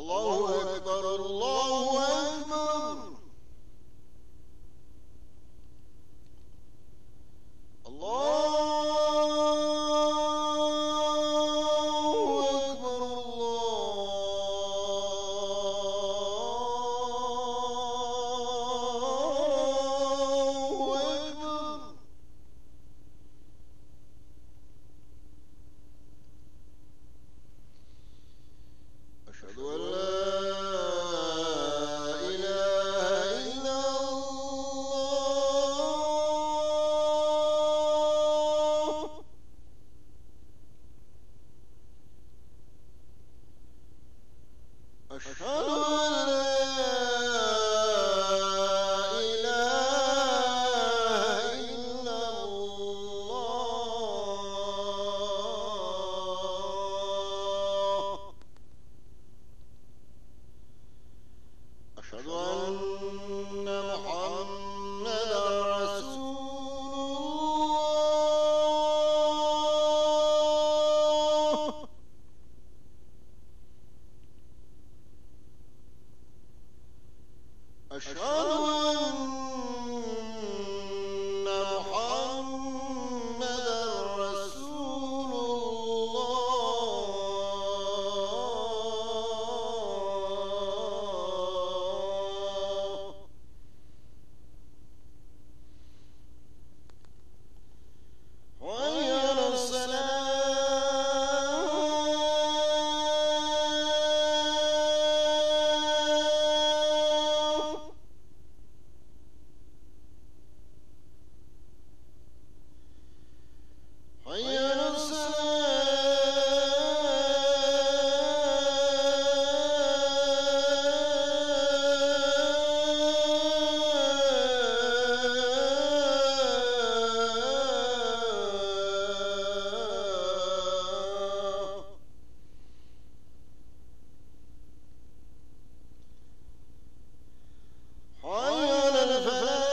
الله أكبر الله أكبر. أشهد أن لا إله إلا الله. أشهد أن لا إله إلا الله. أشهد أن محمدا رسول الله. أشهد أن محمدا رسول الله. حي على الصلاة. حي على الصلاة. حي على الفلاح.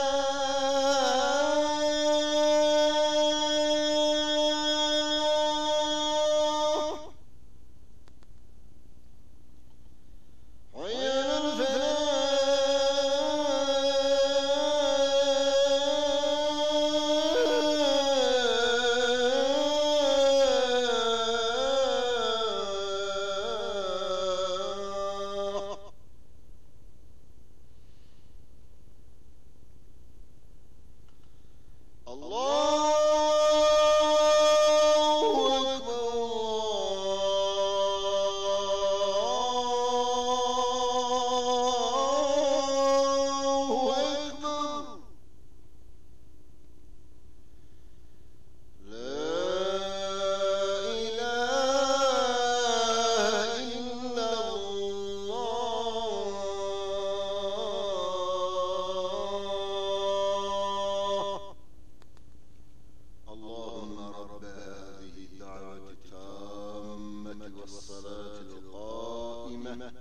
حي على الفلاح. الله أكبر الله أكبر. لا إله إلا الله. اللهم رب هذه الدعوة التامة والصلاة القائمة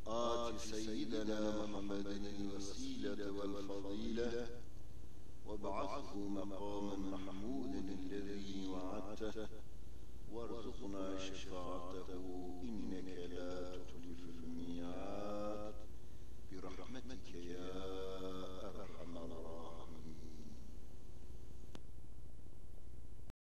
آت سيدنا محمد الوسيلة والفضيلة وابعثه مقاما محمودا الذي وعدته وارزقنا شفاعته